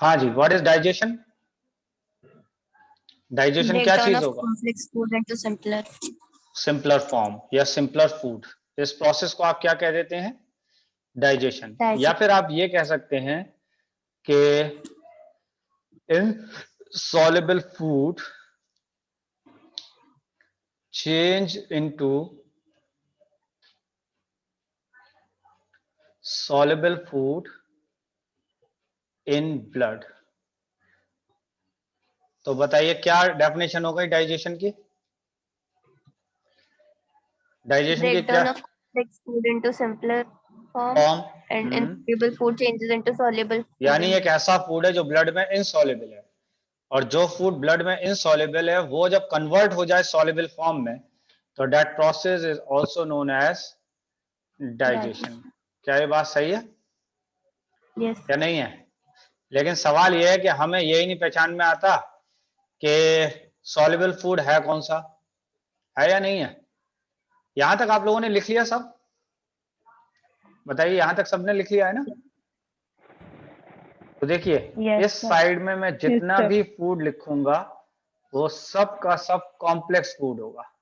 हाँ जी, what is digestion? Digestion क्या चीज होगा? complex food into simpler. Simpler form या सिंपलर फूड, इस प्रोसेस को आप क्या कह देते हैं? डाइजेशन। या फिर आप ये कह सकते हैं कि insoluble food change into soluble food in blood। तो बताइए क्या डेफिनेशन हो गई डाइजेशन की? डाइजेशन की क्या? Breakdown of complex food into simpler form form. and insoluble food changes into soluble food. यानी एक ऐसा फूड है जो ब्लड में इनसॉल्युबल है, और जो फूड ब्लड में इनसॉल्युबल है वो जब कन्वर्ट हो जाए सॉल्युबल फॉर्म में, तो that process is also known as digestion. क्या ये बात सही है? Yes. या नहीं है? लेकिन सवाल ये है कि हमें यही नहीं पहचान में आता कि सॉल्युबल फूड है कौन सा, है या नहीं है। यहां तक आप लोगों ने लिख लिया सब? बताइए, यहां तक सबने लिख लिया है ना? तो देखिए, Yes, इस साइड में मैं जितना भी फूड लिखूंगा वो सब का सब कॉम्प्लेक्स फूड होगा।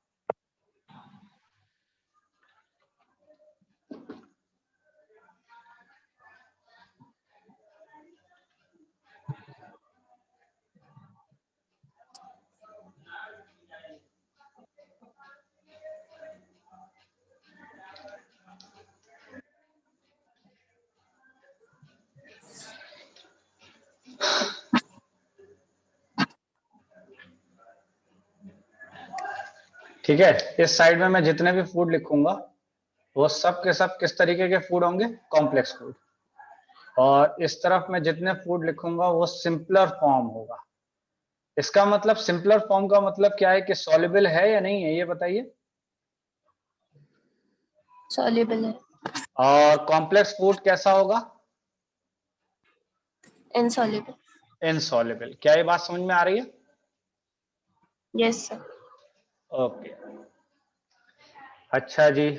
ठीक है, इस साइड में मैं जितने भी फूड लिखूंगा वो सब के सब किस तरीके के फूड होंगे? Complex food. और इस तरफ मैं जितने फूड लिखूंगा वो सिंपलर फॉर्म होगा। इसका मतलब सिंपलर फॉर्म का मतलब क्या है कि सॉल्युबल है या नहीं है, ये बताइए। soluble है। और कॉम्प्लेक्स फूड कैसा होगा? Insoluble. इनसॉल्युबल। क्या ये बात समझ में आ रही है? Yes, sir. ओके, अच्छा जी।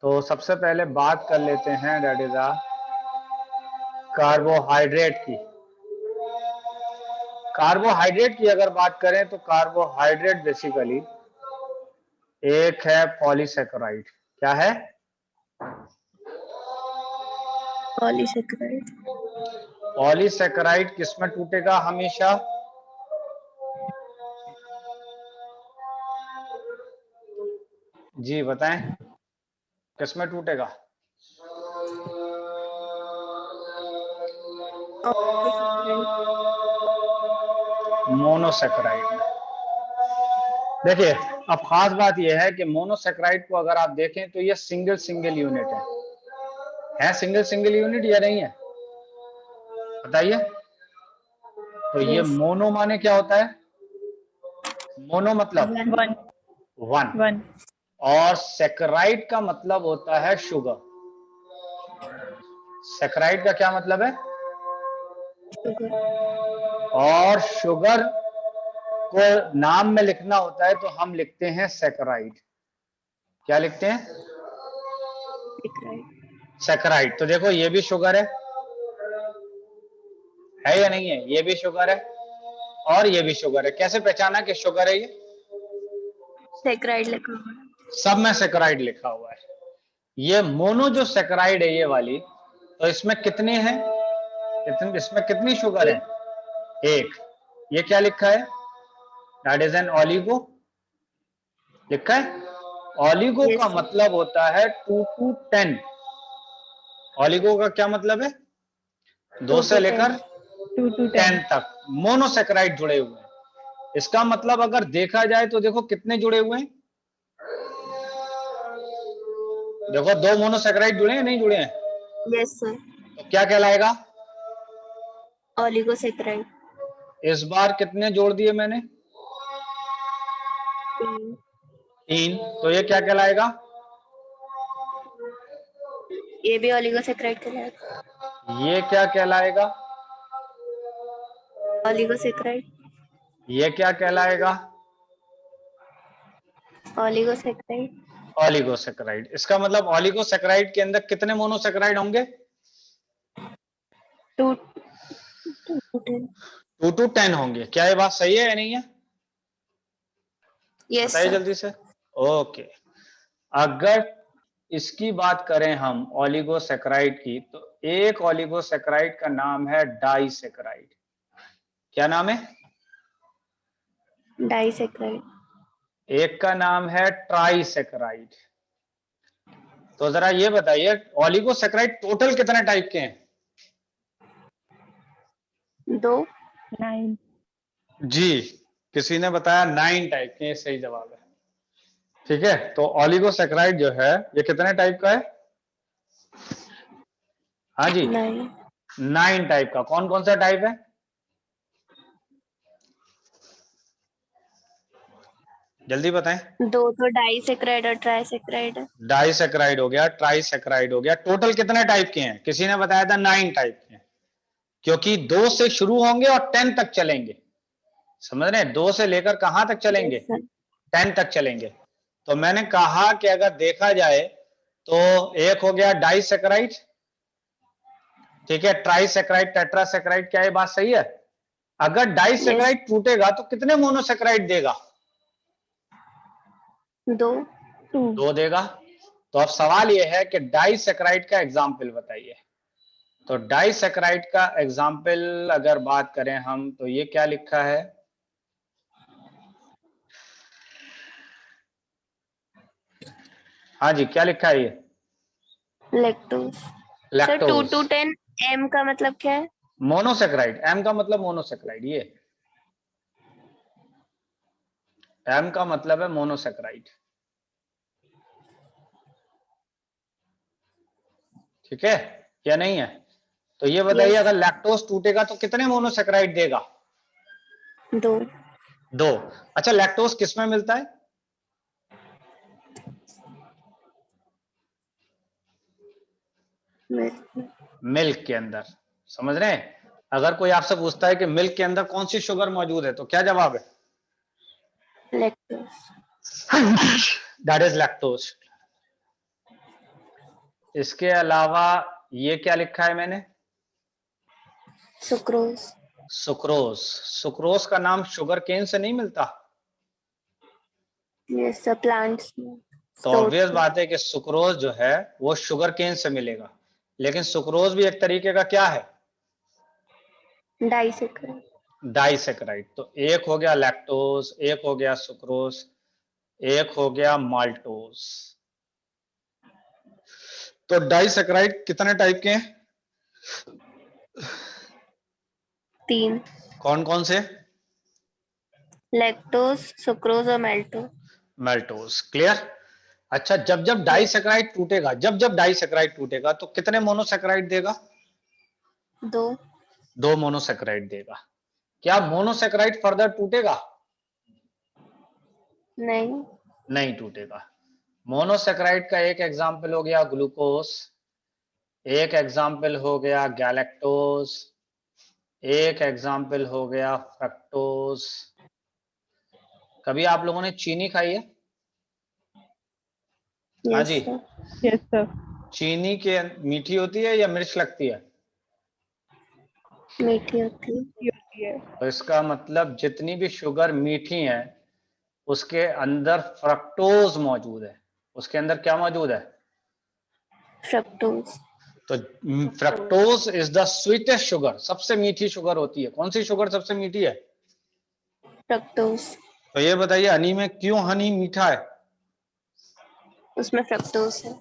तो सबसे पहले बात कर लेते हैं दैट इज कार्बोहाइड्रेट की। कार्बोहाइड्रेट की अगर बात करें तो कार्बोहाइड्रेट बेसिकली एक है पॉलीसेकेराइड। क्या है? Polysaccharide. पॉलीसेकेराइड किसमें टूटेगा हमेशा? जी बताएं, किसमें टूटेगा? मोनोसेकेराइड में। देखिए, अब खास बात यह है कि मोनोसेकेराइड को अगर आप देखें तो ये सिंगल सिंगल यूनिट है सिंगल सिंगल यूनिट या नहीं है? बताइए। तो ये Yes. मोनो माने क्या होता है? मोनो मतलब One. वन। और सेकेराइड का मतलब होता है शुगर। सेकेराइड का क्या मतलब है? Sugar. और शुगर को नाम में लिखना होता है तो हम लिखते हैं सेकेराइड। क्या लिखते हैं? सेकेराइड। तो देखो ये भी शुगर है या नहीं है? ये भी शुगर है और ये भी शुगर है। कैसे पहचाना कि शुगर है? ये Saccharide लिखा हुआ है। सब में सेकेराइड लिखा हुआ है। ये मोनो जो सेकेराइड है ये वाली, तो इसमें कितने हैं? इसमें कितनी शुगर है? एक। ये क्या लिखा है? दैट इज एन ऑलिगो लिखा है। ऑलिगो Yes, का sir. मतलब होता है 2 to 10। ऑलिगो का क्या मतलब है? 2 2 से to लेकर 10. 2 to 10 तक मोनोसेकेराइड जुड़े हुए हैं। इसका मतलब अगर देखा जाए तो देखो कितने जुड़े हुए हैं। देखो 2 मोनोसेकेराइड जुड़े हैं, नहीं जुड़े हैं? Yes, sir. तो क्या कहलाएगा? Oligosaccharide. इस बार कितने जोड़ दिए मैंने? 3। तो ये क्या कहलाएगा? ये भी ओलिगोसैकेराइड कहलाएगा। ये क्या कहलाएगा? ओलिगोसैकेराइड। ये क्या कहलाएगा? ओलिगोसैकेराइड। ऑलिगोसेकेराइड। इसका मतलब ऑलिगोसेकेराइड के अंदर कितने मोनोसेकेराइड होंगे? 2 2 to 10. 2 to 10 होंगे। क्या ये बात सही है या नहीं है? Yes, बताइए sir. जल्दी से। ओके, अगर इसकी बात करें हम ओलिगोसैकेराइड की, तो एक ओलिगोसैकेराइड का नाम है डाइसैकेराइड। क्या नाम है? Disaccharide. एक का नाम है ट्राइसैकेराइड। तो जरा ये बताइए, ओलिगोसैकेराइड टोटल कितने टाइप के हैं? 2. 9. जी, किसी ने बताया 9 टाइप के, सही जवाब है। ठीक है, तो ओलिगोसैकेराइड जो है ये कितने टाइप का है? हाँ जी, 9. 9 टाइप का। कौन कौन सा टाइप है? जल्दी बताएं। 2 तो डाइसैक्राइड और ट्राइसैक्राइड है। डाइसैकेराइड हो गया, ट्राइसैकेराइड हो गया। टोटल कितने टाइप के हैं? किसी ने बताया था 9 टाइप के हैं, क्योंकि 2 से शुरू होंगे और 10 तक चलेंगे। समझ रहे हैं? 2 से लेकर कहां तक चलेंगे? Yes, sir. 10 तक चलेंगे। तो मैंने कहा कि अगर देखा जाए तो एक हो गया डाइसैकेराइड, ठीक है, ट्राइसैकेराइड, टेट्रासैकेराइड। क्या ये बात सही है? अगर डाइसैकेराइड टूटेगा तो कितने मोनोसैकेराइड देगा? 2. 2. 2 देगा। तो अब सवाल यह है कि डाइसैकेराइड का एग्जाम्पल बताइए। तो डाइसैकेराइड का एग्जाम्पल अगर बात करें हम, तो ये क्या लिखा है? हाँ जी, क्या लिखा है ये? Lactose. Sir 2 lactose. to 10 M का मतलब क्या है? मोनोसैकेराइड, एम का मतलब मोनोसैकेराइड। ये एम का मतलब है मोनोसैकेराइड। ठीक है या नहीं है? तो ये बताइए, Yes. अगर लैक्टोज टूटेगा तो कितने मोनोसैकेराइड देगा? 2. 2। अच्छा, लैक्टोज किस में मिलता है? मिल्क के अंदर। समझ रहे हैं? अगर कोई आपसे पूछता है कि मिल्क के अंदर कौन सी शुगर मौजूद है, तो क्या जवाब है? लैक्टोज। That is lactose. इसके अलावा ये क्या लिखा है मैंने? सुक्रोज। सुक्रोज। सुक्रोज का नाम शुगर केन से नहीं मिलता? यस सर, प्लांट्स में तो stored ऑब्वियस थे। बात है कि सुक्रोज जो है वो शुगर केन से मिलेगा। लेकिन सुक्रोज भी एक तरीके का क्या है? डाइसैक्राइड। डाइसैकेराइड। तो एक हो गया लैक्टोज, एक हो गया सुक्रोज, एक हो गया माल्टोज। तो डाइसैकेराइड कितने टाइप के हैं? 3। कौन कौन से? लैक्टोज, सुक्रोज और मैल्टोज। माल्टोज। क्लियर? अच्छा, जब जब डाइसैकेराइड टूटेगा, जब जब डाइसैकेराइड टूटेगा तो कितने मोनोसैकेराइड देगा? 2। 2 मोनोसैकेराइड देगा। क्या मोनोसैकेराइड फर्दर टूटेगा? नहीं। नहीं टूटेगा। मोनोसैकेराइड का एक एग्जांपल हो गया ग्लूकोज, एक एग्जाम्पल हो गया गैलेक्टोज, एक एग्जाम्पल हो गया फ्रक्टोज। कभी आप लोगों ने चीनी खाई है? हाँ यस जी। सर। Yes, sir. चीनी के मीठी होती है या मिर्च लगती है? मीठी होती है। Yes. तो इसका मतलब जितनी भी शुगर मीठी है उसके अंदर फ्रक्टोज मौजूद है। उसके अंदर क्या मौजूद है? फ्रक्टोज। तो fructose is the sweetest sugar, सबसे मीठी शुगर होती है। कौन सी शुगर सबसे मीठी है? फ्रक्टोज। तो ये बताइए, हनी में क्यों हनी मीठा है? उसमें फ्रक्टोज है।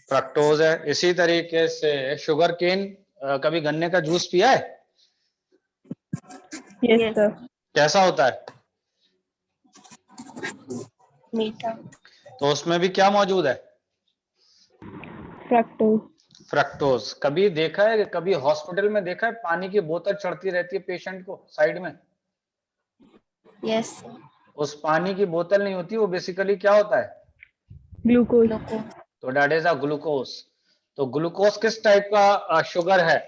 फ्रक्टोज है। इसी तरीके से शुगर केन, कभी गन्ने का जूस पिया है? Yes, yes. sir. कैसा होता है? मीठा। तो उसमें भी क्या मौजूद है? Fructose. फ्रक्टोज। कभी देखा है, कभी हॉस्पिटल में देखा है पानी की बोतल चढ़ती रहती है पेशेंट को साइड में? Yes sir. उस पानी की बोतल नहीं होती, वो बेसिकली क्या होता है? Glucose. ग्लूकोज। तो दैट इज अ ग्लूकोज। तो ग्लूकोज किस टाइप का शुगर है?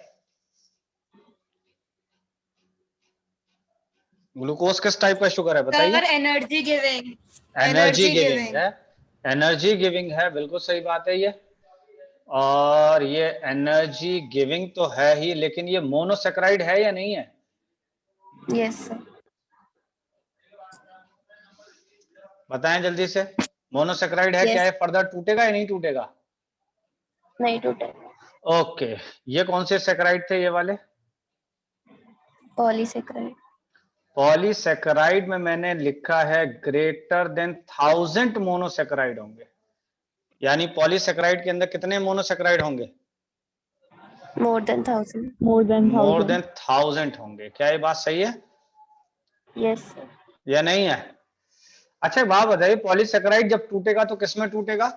ग्लूकोज किस टाइप का शुगर है बताइए? Energy giving. एनर्जी गिविंग है। एनर्जी गिविंग है, बिल्कुल सही बात है ये। और ये एनर्जी गिविंग तो है ही, लेकिन ये मोनोसैकेराइड है या नहीं है? Yes sir. बताएं जल्दी से। मोनोसेक्राइड है Yes. क्या है, फर्दर टूटेगा या नहीं टूटेगा? नहीं टूटेगा। ओके, ये कौन से सेक्राइड थे ये वाले? पॉलीसेकेराइड। पॉलीसेक्राइड में मैंने लिखा है ग्रेटर देन 1000 मोनोसेक्राइड होंगे, यानी पॉलीसेक्राइड के अंदर कितने मोनोसेक्राइड होंगे? More than 1000। मोर देन मोर 1000। देन 1000 होंगे। क्या ये बात सही है यस सर। या नहीं है? अच्छा एक बात बताइए, पॉलीसेक्राइड जब टूटेगा तो किसमें टूटेगा?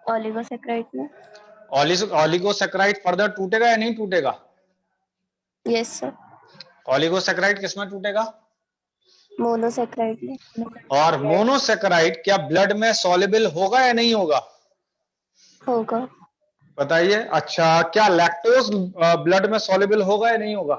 ओलिगोसेकेराइड में। ऑलिगोसेक्राइड फर्दर टूटेगा या नहीं टूटेगा? Yes sir. ऑलिगोसेक्राइड किसमें टूटेगा? मोनोसेकेराइड में। और मोनोसेक्राइड क्या ब्लड में सॉल्युबल होगा या नहीं होगा? होगा। बताइए। अच्छा, क्या लैक्टोज ब्लड में सॉल्युबल होगा या नहीं होगा?